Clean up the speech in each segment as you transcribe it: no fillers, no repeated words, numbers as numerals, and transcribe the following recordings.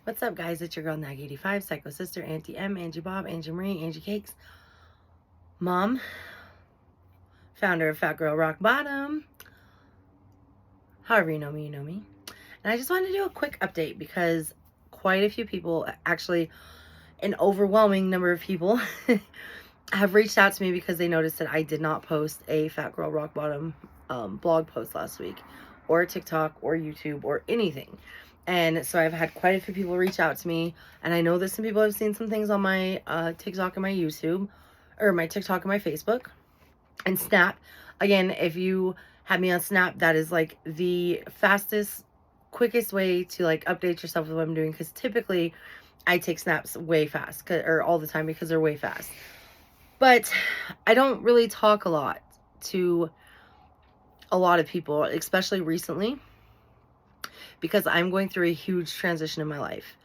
What's up, guys? It's your girl, Nag85, Psycho Sister, Auntie M, Angie Bob, Angie Marie, Angie Cakes, Mom, founder of Fat Girl Rock Bottom. However you know me, you know me. And I just wanted to do a quick update because quite a few people, actually an overwhelming number of people, have reached out to me because they noticed that I did not post a Fat Girl Rock Bottom blog post last week, or TikTok, or YouTube, or anything. And so I've had quite a few people reach out to me, and I know that some people have seen some things on my TikTok and my YouTube, or my TikTok and my Facebook, and Snap. Again, if you have me on Snap, that is like the fastest, quickest way to like update yourself with what I'm doing, because typically I take snaps way fast, or all the time, because they're way fast. But I don't really talk a lot to a lot of people, especially recently, because I'm going through a huge transition in my life.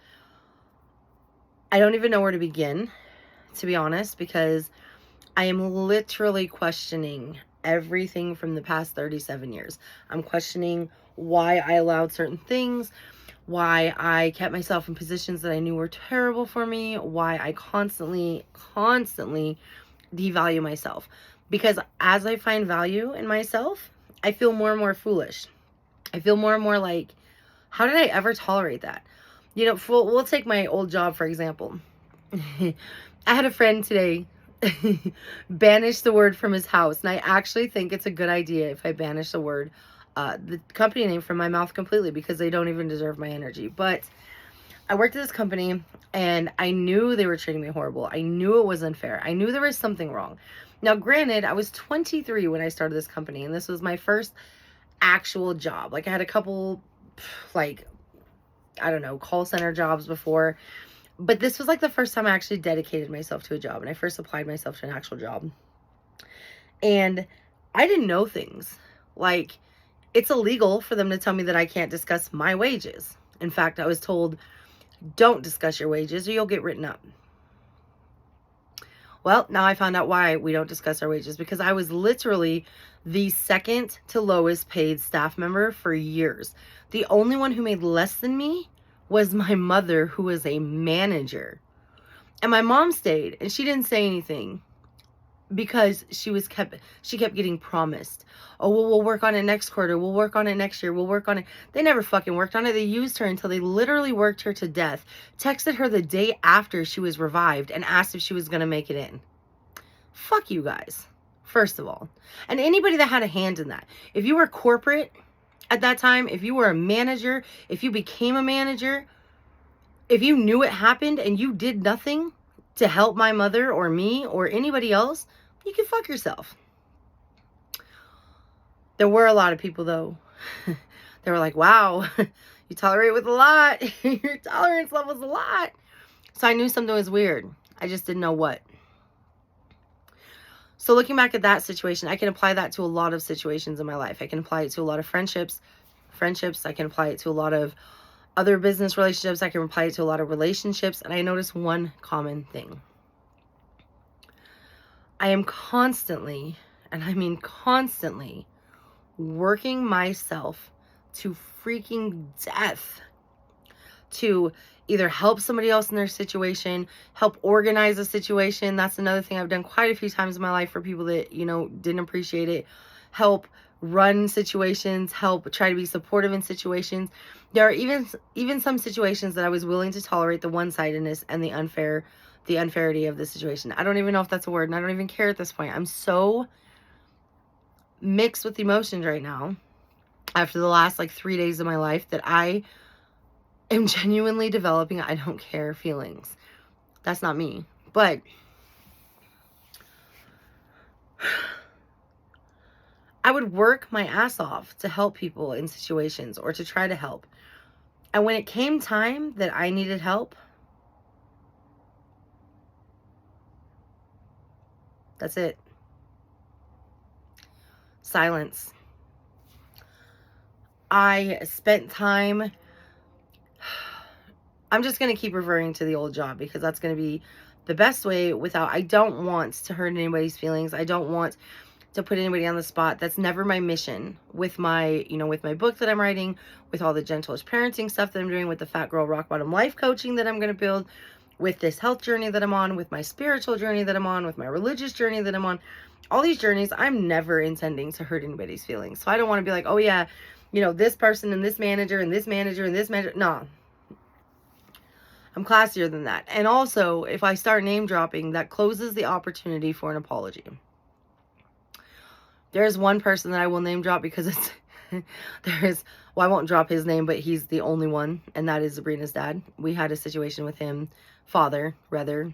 I don't even know where to begin, to be honest, because I am literally questioning everything from the past 37 years. I'm questioning why I allowed certain things, why I kept myself in positions that I knew were terrible for me, why I constantly devalue myself. Because as I find value in myself, I feel more and more foolish. I feel more and more like, how did I ever tolerate that? You know, we'll take my old job, for example. I had a friend today banish the word from his house, and I actually think it's a good idea if I banish the word, the company name, from my mouth completely, because they don't even deserve my energy. But I worked at this company, and I knew they were treating me horrible. I knew it was unfair. I knew there was something wrong. Now, granted, I was 23 when I started this company, and this was my first actual job. Like, I had a couple, like, I don't know, call center jobs before, but this was like the first time I actually dedicated myself to a job, and I first applied myself to an actual job. And I didn't know things. Like, it's illegal for them to tell me that I can't discuss my wages. In fact, I was told, don't discuss your wages or you'll get written up. Well, now I found out why we don't discuss our wages, because I was literally the second to lowest paid staff member for years. The only one who made less than me was my mother, who was a manager. And my mom stayed, and she didn't say anything because she kept getting promised, oh, well, we'll work on it next quarter, we'll work on it next year, we'll work on it. They never fucking worked on it. They used her until they literally worked her to death, texted her the day after she was revived, and asked if she was going to make it in. Fuck you guys, first of all. And anybody that had a hand in that. If you were corporate at that time, if you were a manager, if you became a manager, if you knew it happened and you did nothing to help my mother or me or anybody else, you can fuck yourself. There were a lot of people, though. They were like, wow, you tolerate with a lot. Your tolerance level's a lot. So I knew something was weird. I just didn't know what. So looking back at that situation, I can apply that to a lot of situations in my life. I can apply it to a lot of friendships. I can apply it to a lot of other business relationships. I can apply it to a lot of relationships. And I noticed one common thing. I am constantly, and I mean constantly, working myself to freaking death to either help somebody else in their situation, help organize a situation. That's another thing I've done quite a few times in my life for people that, you know, didn't appreciate it. Help run situations, help try to be supportive in situations. There are even some situations that I was willing to tolerate the one-sidedness and the unfairity of the situation. I don't even know if that's a word, and I don't even care at this point. I'm so mixed with emotions right now after the last like 3 days of my life that I am genuinely developing I don't care feelings. That's not me. But I would work my ass off to help people in situations, or to try to help. And when it came time that I needed help, that's it. Silence. I spent time, I'm just going to keep referring to the old job because that's going to be the best way without, I don't want to hurt anybody's feelings. I don't want to put anybody on the spot. That's never my mission with my, with my book that I'm writing, with all the gentlest parenting stuff that I'm doing, with the Fat Girl Rock Bottom life coaching that I'm going to build, with this health journey that I'm on, with my spiritual journey that I'm on, with my religious journey that I'm on. All these journeys, I'm never intending to hurt anybody's feelings. So I don't want to be like, oh yeah, this person and this manager and this manager and this manager. No. I'm classier than that. And also, if I start name dropping, that closes the opportunity for an apology. There's one person that I will name drop because it's, I won't drop his name, but he's the only one, and that is Sabrina's dad. We had a situation with him, father, rather.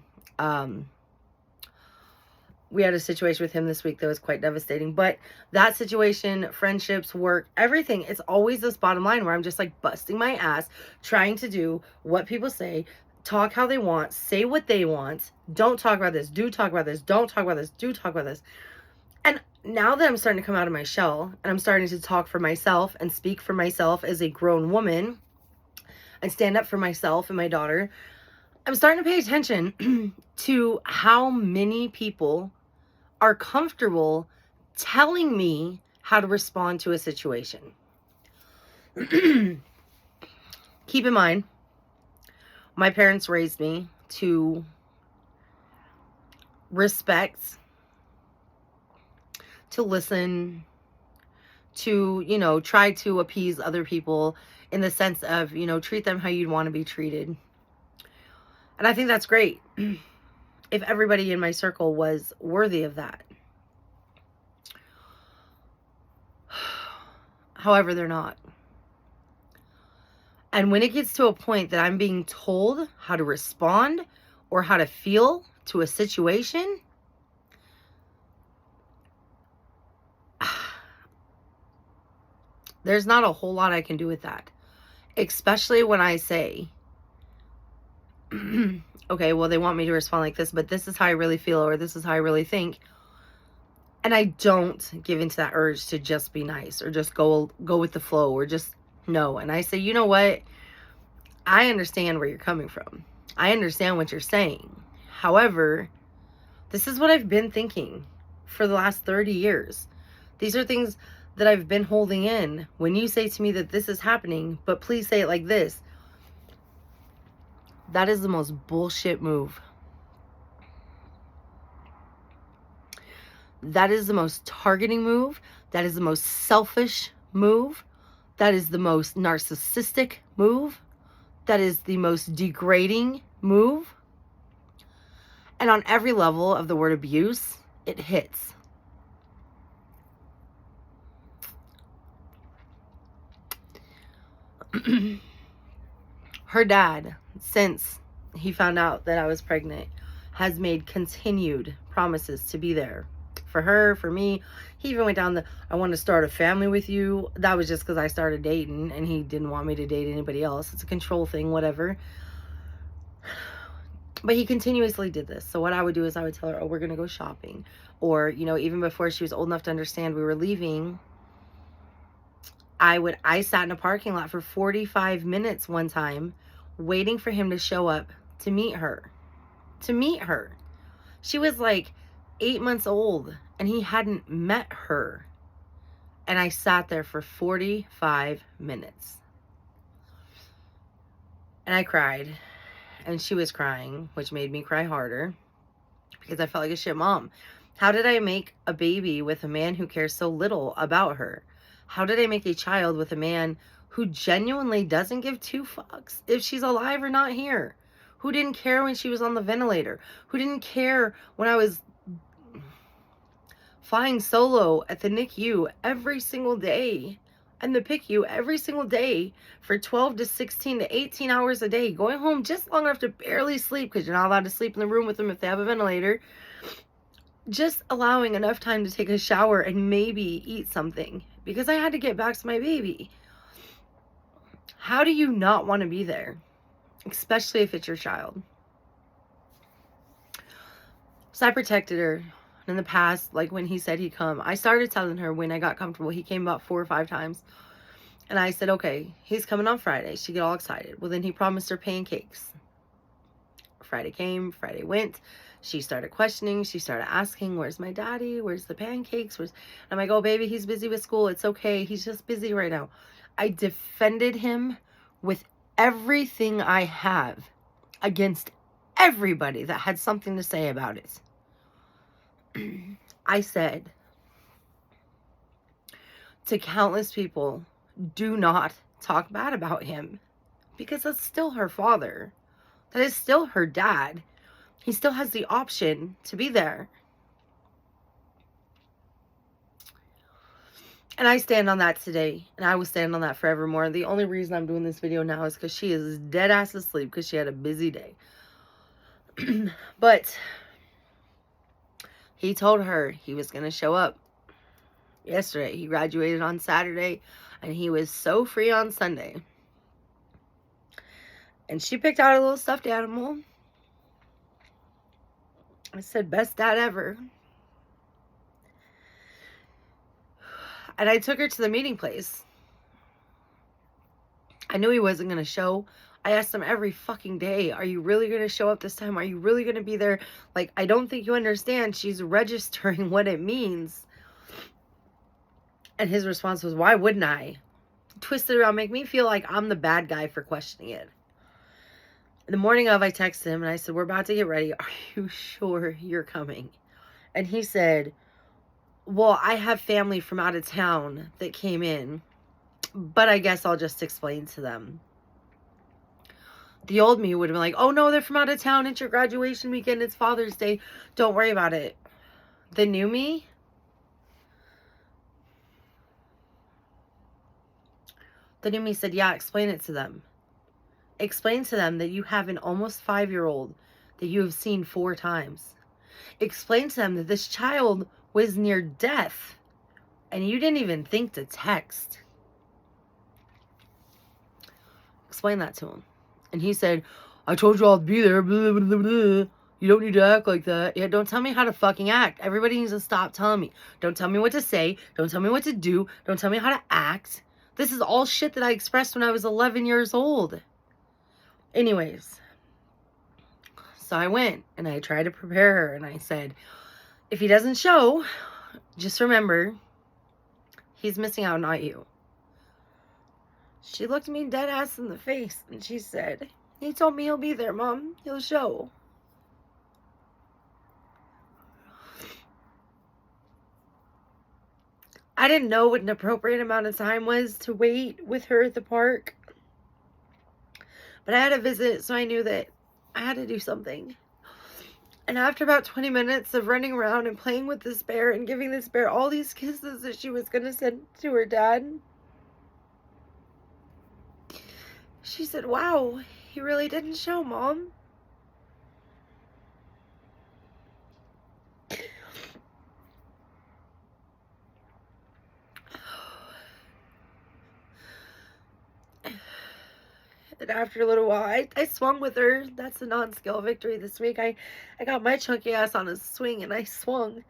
We had a situation with him this week that was quite devastating. But that situation, friendships, work, everything, it's always this bottom line where I'm just like busting my ass, trying to do what people say, talk how they want, say what they want, don't talk about this, do talk about this, don't talk about this, do talk about this. And now that I'm starting to come out of my shell and I'm starting to talk for myself and speak for myself as a grown woman and stand up for myself and my daughter, I'm starting to pay attention to how many people are comfortable telling me how to respond to a situation. Keep in mind, my parents raised me to respect, to listen, to, try to appease other people in the sense of, treat them how you'd want to be treated. And I think that's great. If everybody in my circle was worthy of that. However, they're not. And when it gets to a point that I'm being told how to respond or how to feel to a situation, there's not a whole lot I can do with that. Especially when I say, okay, well, they want me to respond like this, but this is how I really feel, or this is how I really think. And I don't give into that urge to just be nice or just go with the flow or just no. And I say, you know what? I understand where you're coming from. I understand what you're saying. However, this is what I've been thinking for the last 30 years. These are things that I've been holding in. When you say to me that this is happening, but please say it like this, that is the most bullshit move. That is the most targeting move. That is the most selfish move. That is the most narcissistic move. That is the most degrading move. And on every level of the word abuse, it hits. Her dad, since he found out that I was pregnant, has made continued promises to be there for her, for me. He even went down I want to start a family with you. That was just because I started dating and he didn't want me to date anybody else. It's a control thing, whatever. But he continuously did this. So what I would do is I would tell her, oh, we're going to go shopping. Or, even before she was old enough to understand we were leaving, I sat in a parking lot for 45 minutes one time waiting for him to show up to meet her. She was like 8 months old and he hadn't met her. And I sat there for 45 minutes. And I cried. And she was crying, which made me cry harder because I felt like a shit mom. How did I make a baby with a man who cares so little about her? How did I make a child with a man who genuinely doesn't give two fucks if she's alive or not here? Who didn't care when she was on the ventilator? Who didn't care when I was flying solo at the NICU every single day and the PICU every single day for 12 to 16 to 18 hours a day, going home just long enough to barely sleep because you're not allowed to sleep in the room with them if they have a ventilator, just allowing enough time to take a shower and maybe eat something because I had to get back to my baby. How do you not want to be there? Especially if it's your child. So I protected her. In the past, like when he said he'd come, I started telling her when I got comfortable. He came about 4 or 5 times. And I said, okay, he's coming on Friday. She get all excited. Well, then he promised her pancakes Friday came, Friday went. She started questioning. She started asking, where's my daddy? Where's the pancakes? I'm like, oh, baby, he's busy with school. It's okay. He's just busy right now. I defended him with everything I have against everybody that had something to say about it. I said to countless people, do not talk bad about him, because that's still her father. That is still her dad. He still has the option to be there. And I stand on that today, and I will stand on that forevermore. The only reason I'm doing this video now is because she is dead ass asleep because she had a busy day. But he told her he was going to show up yesterday. He graduated on Saturday, and he was so free on Sunday. And she picked out a little stuffed animal. I said, best dad ever. And I took her to the meeting place. I knew he wasn't going to show. I asked him every fucking day, are you really going to show up this time? Are you really going to be there? Like, I don't think you understand. She's registering what it means. And his response was, why wouldn't I? Twist it around, make me feel like I'm the bad guy for questioning it. In the morning of, I texted him and I said, we're about to get ready. Are you sure you're coming? And he said, well, I have family from out of town that came in, but I guess I'll just explain to them. The old me would have been like, oh no, they're from out of town. It's your graduation weekend. It's Father's Day. Don't worry about it. The new me, said, yeah, explain it to them. Explain to them that you have an almost 5-year-old that you have seen 4 times. Explain to them that this child was near death and you didn't even think to text. Explain that to him. And he said, I told you I'll be there. Blah, blah, blah, blah. You don't need to act like that. Yeah, don't tell me how to fucking act. Everybody needs to stop telling me. Don't tell me what to say. Don't tell me what to do. Don't tell me how to act. This is all shit that I expressed when I was 11 years old. Anyways, so I went and I tried to prepare her and I said, if he doesn't show, just remember, he's missing out, not you. She looked me dead ass in the face and she said, he told me he'll be there, Mom. He'll show. I didn't know what an appropriate amount of time was to wait with her at the park. But I had a visit, so I knew that I had to do something. And after about 20 minutes of running around and playing with this bear and giving this bear all these kisses that she was going to send to her dad, she said, wow, he really didn't show, Mom. And after a little while, I swung with her. That's a non-skill victory this week. I got my chunky ass on a swing and I swung.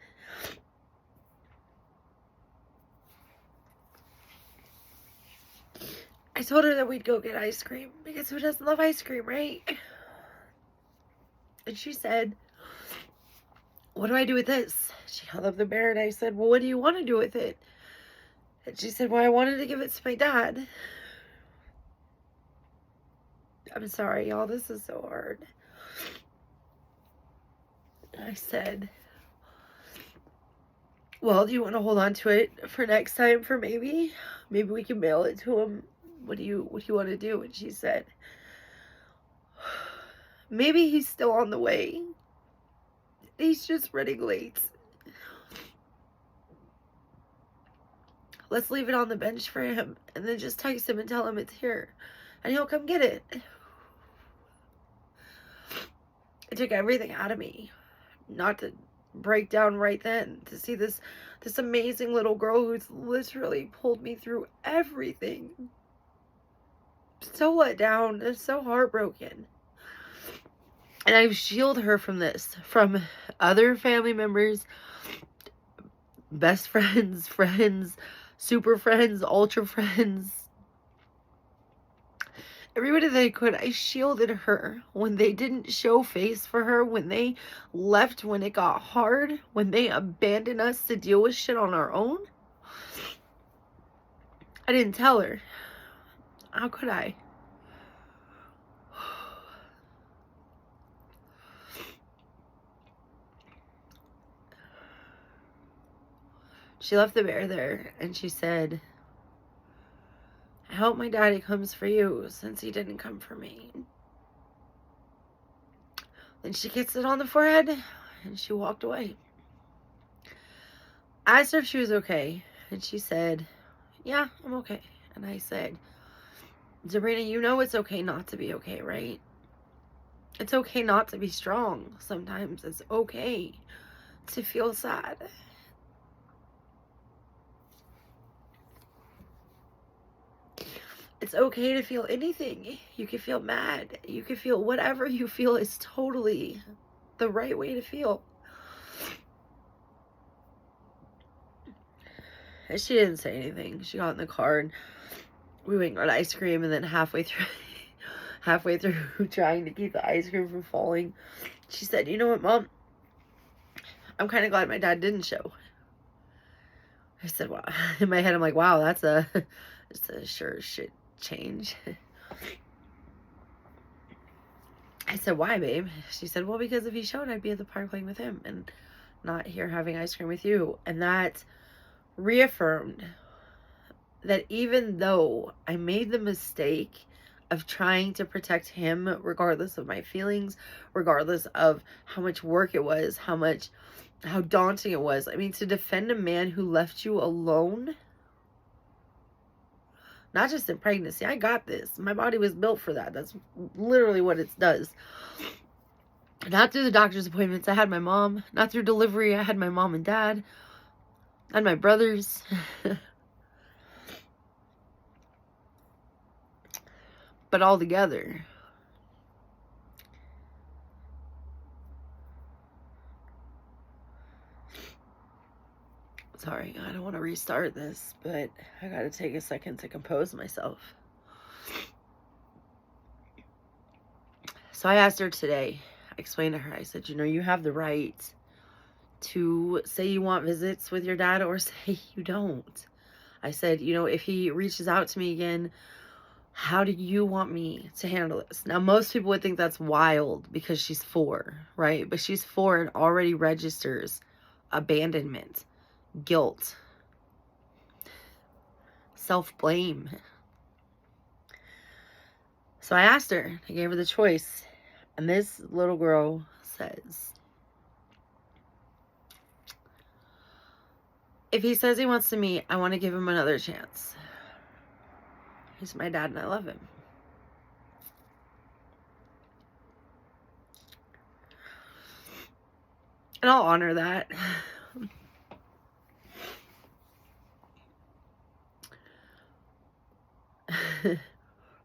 I told her that we'd go get ice cream because who doesn't love ice cream, right? And she said, what do I do with this? She held up the bear and I said, well, what do you want to do with it? And she said, well, I wanted to give it to my dad. I'm sorry, y'all. This is so hard. I said, well, do you want to hold on to it for next time for maybe we can mail it to him? What do you want to do? And she said, maybe he's still on the way. He's just running late. Let's leave it on the bench for him and then just text him and tell him it's here and he'll come get it. It took everything out of me not to break down right then, to see this amazing little girl who's literally pulled me through everything. So let down and so heartbroken. And I've shielded her from this, from other family members, best friends, friends, super friends, ultra friends. Everybody that I could, I shielded her when they didn't show face for her, when they left, when it got hard, when they abandoned us to deal with shit on our own. I didn't tell her. How could I? She left the bear there and she said, I hope my daddy comes for you since he didn't come for me. Then she kissed it on the forehead and she walked away. I asked her if she was okay and she said, yeah, I'm okay. And I said, Sabrina, you know it's okay not to be okay, right? It's okay not to be strong. Sometimes it's okay to feel sad. It's okay to feel anything. You can feel mad. You can feel whatever you feel is totally the right way to feel. And she didn't say anything. She got in the car and we went and got ice cream, and then halfway through trying to keep the ice cream from falling, she said, you know what, Mom? I'm kind of glad my dad didn't show. I said, wow. In my head, I'm like, wow, it's a sure shit change. I said, why, babe? She said, well, because if he showed, I'd be at the park playing with him and not here having ice cream with you. And that reaffirmed that even though I made the mistake of trying to protect him, regardless of my feelings, regardless of how much work it was, how daunting it was. I mean, to defend a man who left you alone, not just in pregnancy. I got this. My body was built for that. That's literally what it does. Not through the doctor's appointments. I had my mom. Not through delivery. I had my mom and dad. I had my brothers. But all together. Sorry, I don't want to restart this, but I gotta take a second to compose myself. So I asked her today, I explained to her, I said, you know, you have the right to say you want visits with your dad or say you don't. I said, you know, if he reaches out to me again, how do you want me to handle this? Now, most people would think that's wild because she's 4, right? But she's 4 and already registers abandonment, guilt, self-blame. So I asked her, I gave her the choice. And this little girl says, if he says he wants to meet, I want to give him another chance. He's my dad and I love him. And I'll honor that.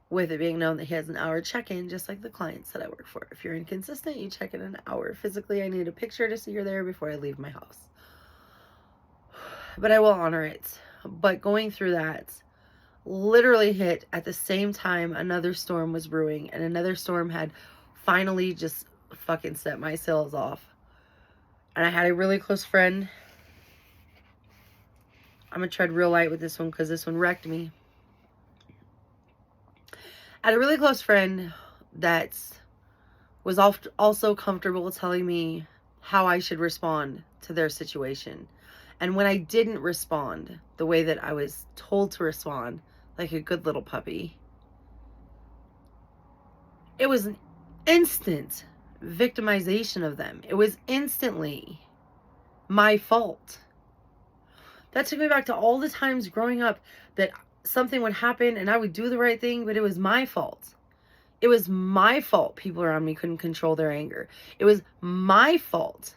With it being known that he has an hour check-in, just like the clients that I work for. If you're inconsistent, you check in an hour. Physically, I need a picture to see you're there before I leave my house. But I will honor it. But going through that literally hit at the same time another storm was brewing, and another storm had finally just fucking set my sails off. And I had a really close friend. I'm gonna tread real light with this one because this one wrecked me. I had a really close friend that was also comfortable telling me how I should respond to their situation. And when I didn't respond the way that I was told to respond, like a good little puppy, it was an instant victimization of them. It was instantly my fault. That took me back to all the times growing up that something would happen and I would do the right thing, but it was my fault. It was my fault people around me couldn't control their anger. It was my fault.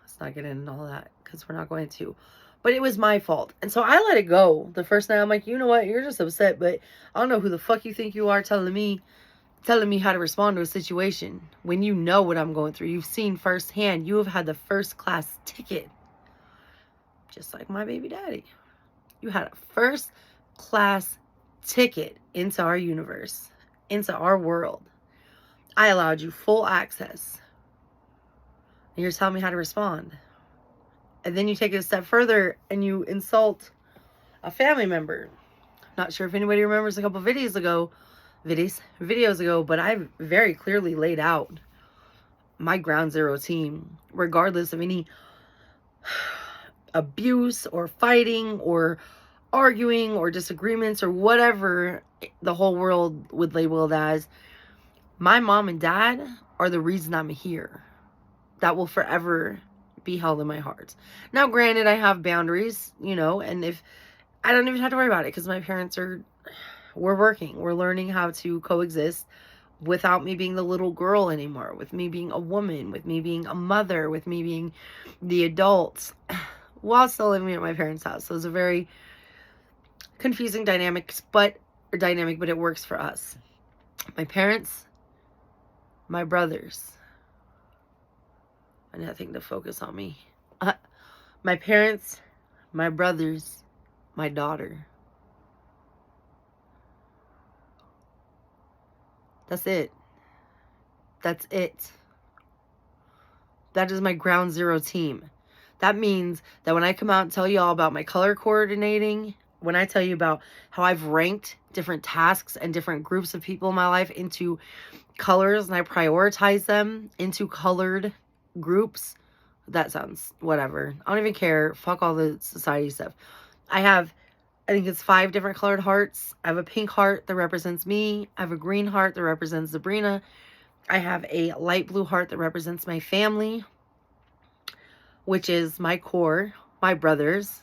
Let's not get into all that because we're not going to. But it was my fault. And so I let it go. The first night I'm like, you know what? You're just upset, but I don't know who the fuck you think you are telling me how to respond to a situation when you know what I'm going through. You've seen firsthand. You have had the first class ticket. Just like my baby daddy. You had a first class ticket into our universe, into our world. I allowed you full access. And you're telling me how to respond. And then you take it a step further and you insult a family member. Not sure if anybody remembers a couple videos ago, but I very clearly laid out my ground zero team, regardless of any abuse or fighting or arguing or disagreements or whatever the whole world would label it as. My mom and dad are the reason I'm here. That will forever be held in my heart. Now, granted, I have boundaries, and if I don't even have to worry about it because my parents we're working. We're learning how to coexist without me being the little girl anymore, with me being a woman, with me being a mother, with me being the adults, while still living at my parents' house. So it's a very confusing dynamic, but it works for us. My parents, my brothers, and nothing to focus on me. My parents, my brothers, my daughter. That's it. That's it. That is my ground zero team. That means that when I come out and tell you all about my color coordinating, when I tell you about how I've ranked different tasks and different groups of people in my life into colors and I prioritize them into colored groups, that sounds whatever. I don't even care. Fuck all the society stuff. I think it's 5 different colored hearts. I have a pink heart that represents me. I have a green heart that represents Sabrina. I have a light blue heart that represents my family, which is my core, my brothers,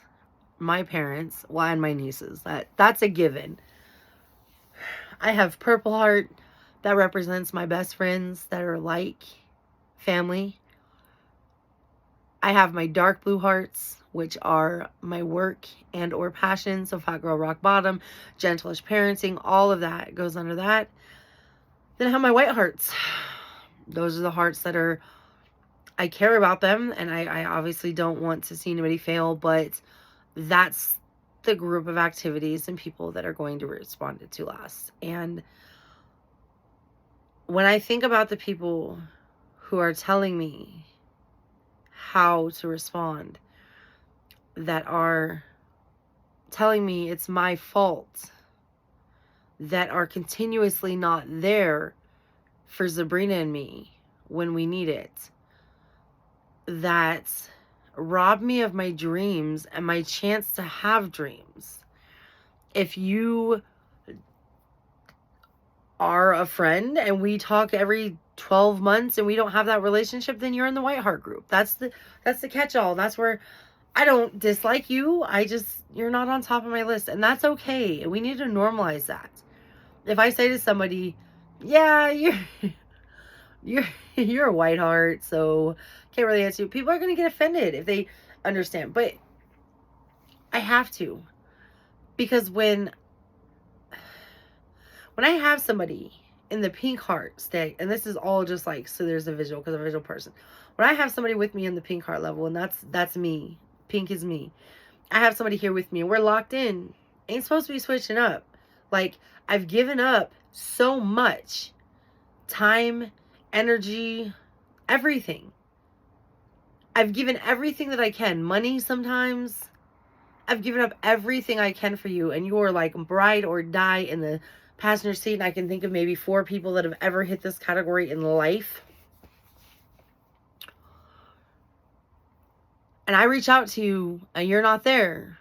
my parents, and my nieces. That's a given. I have purple heart that represents my best friends that are like family. I have my dark blue hearts, which are my work and or passion. So Fat Girl Rock Bottom, Gentleish Parenting, all of that goes under that. Then I have my white hearts. Those are the hearts that I care about them, and I obviously don't want to see anybody fail, but that's the group of activities and people that are going to respond to last. And when I think about the people who are telling me how to respond, that are telling me it's my fault, that are continuously not there for Sabrina and me when we need it, that rob me of my dreams and my chance to have dreams. If you are a friend and we talk every 12 months and we don't have that relationship, then you're in the white heart group. That's the catch-all. That's where I don't dislike you. You're not on top of my list, and that's okay. We need to normalize that. If I say to somebody, yeah, you're a white heart, so can't really answer you, people are going to get offended if they understand. But I have to, because when I have somebody in the pink heart state, and this is all just like, so there's a visual, because I'm a visual person. When I have somebody with me in the pink heart level, and that's me, pink is me. I have somebody here with me, and we're locked in. Ain't supposed to be switching up. Like, I've given up so much time, energy, everything. I've given everything that I can. Money sometimes. I've given up everything I can for you, and you're like bride or die in the passenger seat. And I can think of maybe 4 people that have ever hit this category in life. And I reach out to you and you're not there.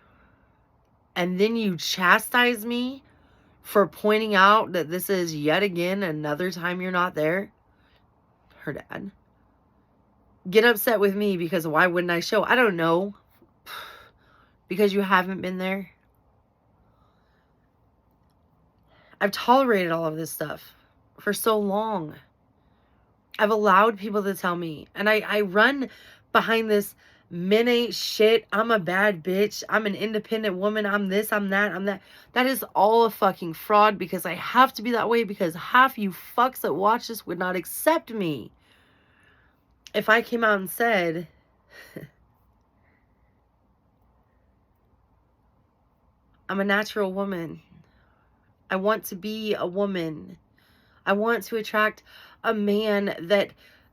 And then you chastise me for pointing out that this is yet again another time you're not there. Her dad. Get upset with me because why wouldn't I show? I don't know. Because you haven't been there. I've tolerated all of this stuff for so long. I've allowed people to tell me. And I run behind this men ain't shit. I'm a bad bitch. I'm an independent woman. I'm this, I'm that, I'm that. That is all a fucking fraud, because I have to be that way because half you fucks that watch this would not accept me if I came out and said, I'm a natural woman. I want to be a woman. I want to attract a man that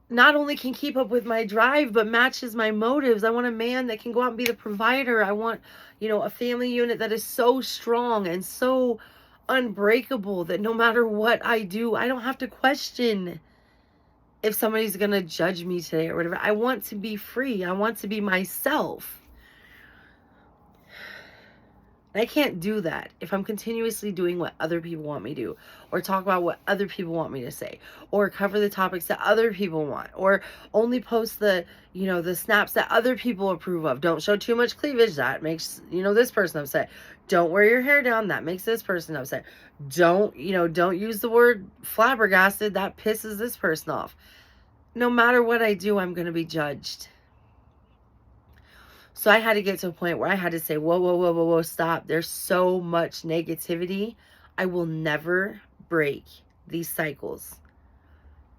not only can keep up with my drive, but matches my motives. I want a man that can go out and be the provider. I want, a family unit that is so strong and so unbreakable that no matter what I do, I don't have to question if somebody's going to judge me today or whatever. I want to be free. I want to be myself. I can't do that if I'm continuously doing what other people want me to do, or talk about what other people want me to say, or cover the topics that other people want, or only post the snaps that other people approve of. Don't show too much cleavage. That makes, this person upset. Don't wear your hair down. That makes this person upset. Don't use the word flabbergasted. That pisses this person off. No matter what I do, I'm going to be judged. So I had to get to a point where I had to say, whoa, whoa, whoa, whoa, whoa, stop. There's so much negativity. I will never break these cycles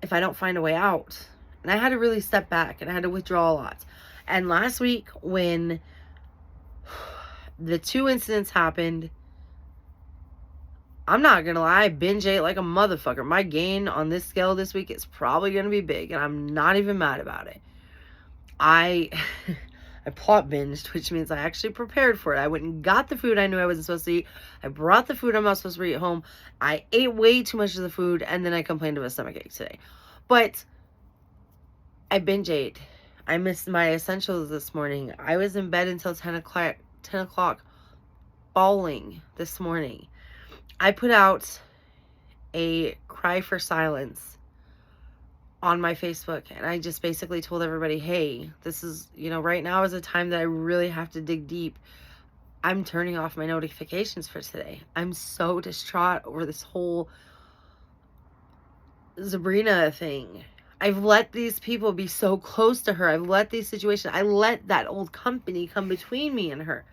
if I don't find a way out. And I had to really step back and I had to withdraw a lot. And last week when the 2 incidents happened, I'm not going to lie, I binge ate like a motherfucker. My gain on this scale this week is probably going to be big, and I'm not even mad about it. I plot binged, which means I actually prepared for it. I went and got the food I knew I wasn't supposed to eat. I brought the food I'm not supposed to eat home. I ate way too much of the food, and then I complained of a stomachache today. But I binge ate. I missed my essentials this morning. I was in bed until 10 o'clock bawling this morning. I put out a cry for silence on my Facebook, and I just basically told everybody, hey, this is, right now is a time that I really have to dig deep. I'm turning off my notifications for today. I'm so distraught over this whole Sabrina thing. I've let these people be so close to her. I've let these situations, I let that old company come between me and her.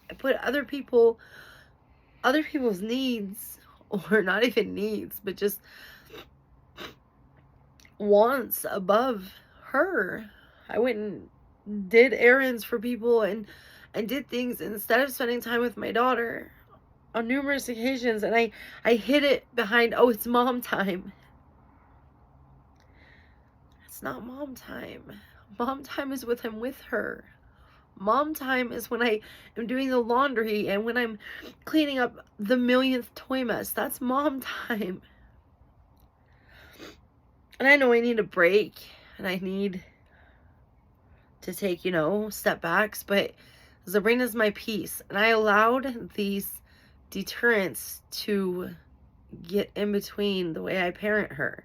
I put other people's needs, or not even needs, but just wants above her. I went and did errands for people and did things instead of spending time with my daughter on numerous occasions, and I hid it behind, oh, it's mom time. It's not mom time. Mom time is when I'm with her. Mom time is when I am doing the laundry and when I'm cleaning up the millionth toy mess. That's mom time. And I know I need a break and I need to take, step backs, but Sabrina's my peace. And I allowed these deterrents to get in between the way I parent her.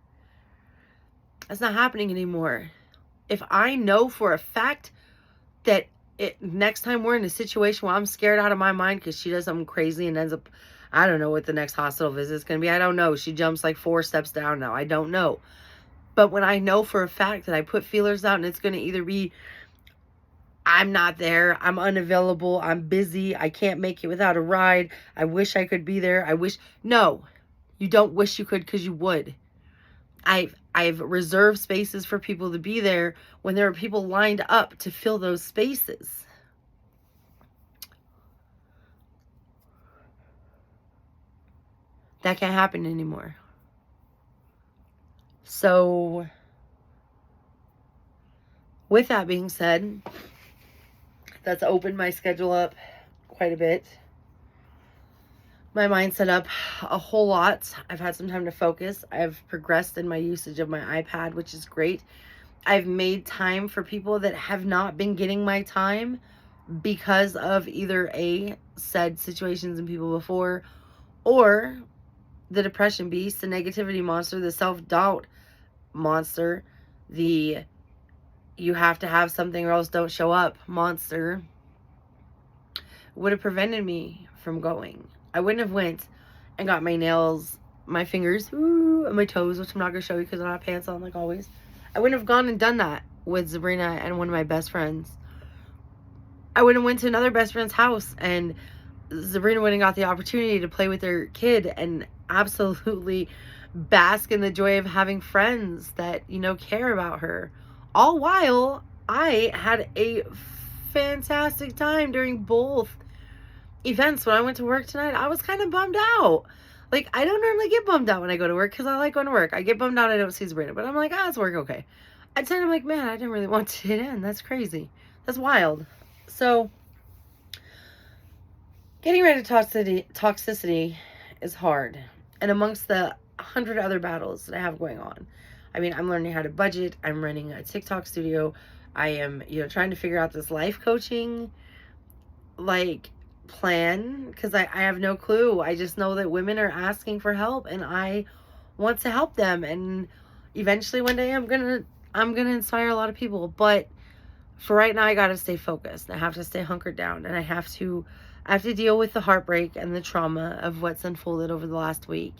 That's not happening anymore. If I know for a fact that next time we're in a situation where I'm scared out of my mind because she does something crazy and ends up, I don't know what the next hospital visit is going to be. I don't know. She jumps like 4 steps down now. I don't know. But when I know for a fact that I put feelers out and it's going to either be, I'm not there, I'm unavailable, I'm busy, I can't make it without a ride, I wish I could be there, no, you don't wish you could, because you would. I've reserved spaces for people to be there when there are people lined up to fill those spaces. That can't happen anymore. So, with that being said, that's opened my schedule up quite a bit. My mindset up a whole lot. I've had some time to focus. I've progressed in my usage of my iPad, which is great. I've made time for people that have not been getting my time because of either said situations and people before, or the depression beast, the negativity monster, the self-doubt monster, the you have to have something or else don't show up monster, would have prevented me from going. I wouldn't have went and got my nails, my fingers, and my toes, which I'm not going to show you because I don't have pants on like always. I wouldn't have gone and done that with Sabrina and one of my best friends. I wouldn't have went to another best friend's house and Sabrina wouldn't have got the opportunity to play with her kid and absolutely bask in the joy of having friends that, care about her. All while I had a fantastic time during both events when I went to work tonight, I was kind of bummed out. Like, I don't normally get bummed out when I go to work because I like going to work. I get bummed out I don't see Sabrina, but I'm like, it's work okay. I tend, I'm like, man, I didn't really want to get in. That's crazy. That's wild. So, getting rid of toxicity is hard. And amongst the 100 other battles that I have going on, I mean, I'm learning how to budget. I'm running a TikTok studio. I am, trying to figure out this life coaching, like, plan, because I have no clue. I just know that women are asking for help and I want to help them, and eventually one day I'm gonna inspire a lot of people. But for right now, I gotta stay focused. I have to stay hunkered down, and I have to deal with the heartbreak and the trauma of what's unfolded over the last week,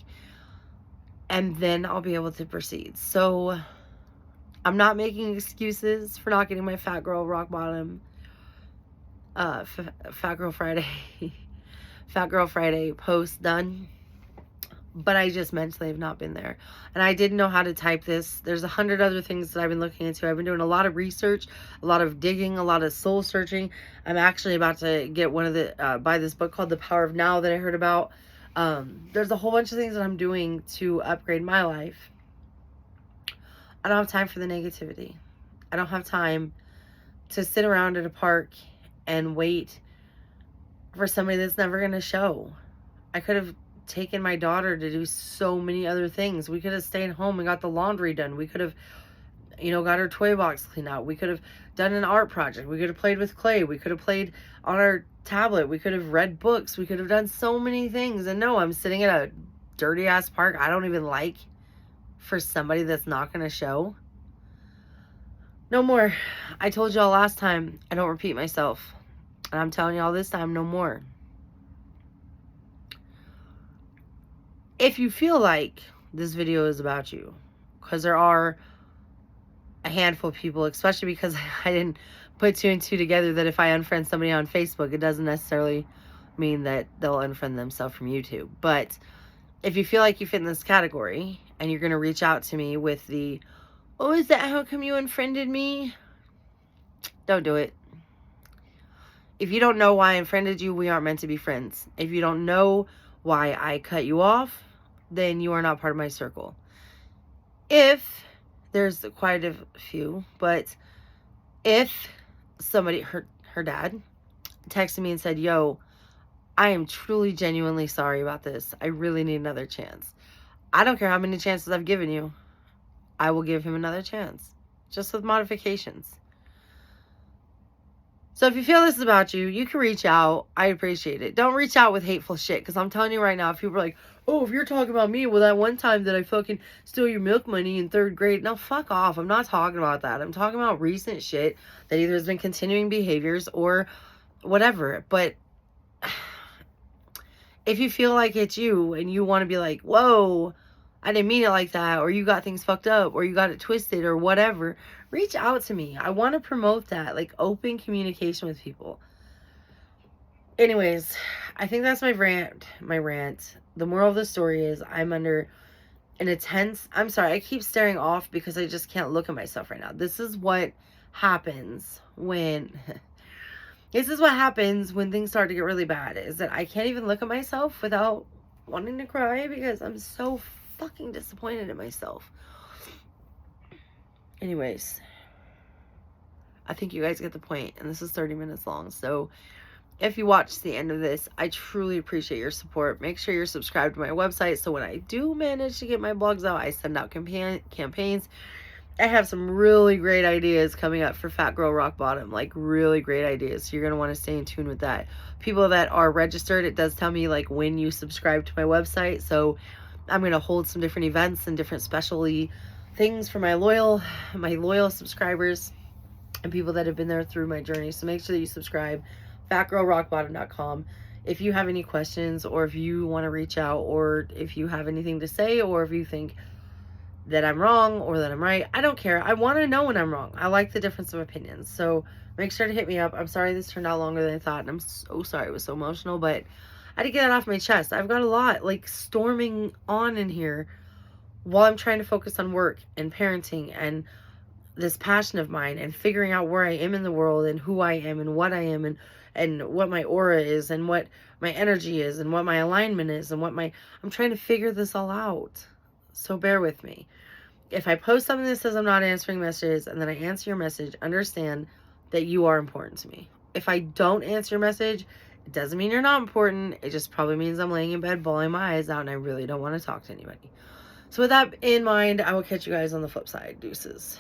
and then I'll be able to proceed. So I'm not making excuses for not getting my Fat Girl Rock Bottom Fat Girl Friday Fat Girl Friday post done, but I just mentally have not been there, and I didn't know how to type this. There's 100 other things that I've been looking into. I've been doing a lot of research, a lot of digging, a lot of soul searching. I'm actually about to get one of the buy this book called The Power of Now that I heard about. There's a whole bunch of things that I'm doing to upgrade my life. I don't have time for the negativity. I don't have time to sit around at a park and wait for somebody that's never going to show. I could have taken my daughter to do so many other things. We could have stayed home and got the laundry done. We could have, got her toy box cleaned out. We could have done an art project. We could have played with clay. We could have played on our tablet. We could have read books. We could have done so many things. And no, I'm sitting at a dirty ass park I don't even like for somebody that's not going to show. No more. I told y'all last time, I don't repeat myself. And I'm telling y'all this time, no more. If you feel like this video is about you, because there are a handful of people, especially because I didn't put 2 and 2 together, that if I unfriend somebody on Facebook, it doesn't necessarily mean that they'll unfriend themselves from YouTube. But if you feel like you fit in this category and you're going to reach out to me with the, oh, is that how come you unfriended me? Don't do it. If you don't know why I unfriended you, we aren't meant to be friends. If you don't know why I cut you off, then you are not part of my circle. If there's quite a few, but if somebody, her dad, texted me and said, yo, I am truly, genuinely sorry about this. I really need another chance. I don't care how many chances I've given you. I will give him another chance, just with modifications. So if you feel this is about you, you can reach out. I appreciate it. Don't reach out with hateful shit, because I'm telling you right now, if people are like, oh, if you're talking about me, well, that one time that I fucking stole your milk money in 3rd grade. No, fuck off. I'm not talking about that. I'm talking about recent shit that either has been continuing behaviors or whatever. But if you feel like it's you and you want to be like, whoa, I didn't mean it like that, or you got things fucked up, or you got it twisted, or whatever, reach out to me. I want to promote that, like, open communication with people. Anyways, I think that's my rant. The moral of the story is I'm under an intense, I'm sorry, I keep staring off because I just can't look at myself right now. This is what happens when things start to get really bad, is that I can't even look at myself without wanting to cry because I'm so fucking disappointed in myself. Anyways, I think you guys get the point, and this is 30 minutes long. So if you watch the end of this, I truly appreciate your support. Make sure you're subscribed to my website, so when I do manage to get my blogs out, I send out campaigns. I have some really great ideas coming up for Fat Girl Rock Bottom, like really great ideas. So you're going to want to stay in tune with that. People that are registered, it does tell me like when you subscribe to my website. So I'm going to hold some different events and different specialty things for my loyal subscribers and people that have been there through my journey. So make sure that you subscribe. fatgirlrockbottom.com. If you have any questions, or if you want to reach out, or if you have anything to say, or if you think that I'm wrong or that I'm right, I don't care. I want to know when I'm wrong. I like the difference of opinions. So make sure to hit me up. I'm sorry this turned out longer than I thought, and I'm so sorry it was so emotional, but I had to get that off my chest. I've got a lot like storming on in here while I'm trying to focus on work and parenting and this passion of mine and figuring out where I am in the world and who I am and what I am and and what my aura is and what my energy is and what my alignment is and I'm trying to figure this all out. So bear with me. If I post something that says I'm not answering messages and then I answer your message, understand that you are important to me. If I don't answer your message, it doesn't mean you're not important. It just probably means I'm laying in bed bawling my eyes out and I really don't want to talk to anybody. So with that in mind, I will catch you guys on the flip side. Deuces.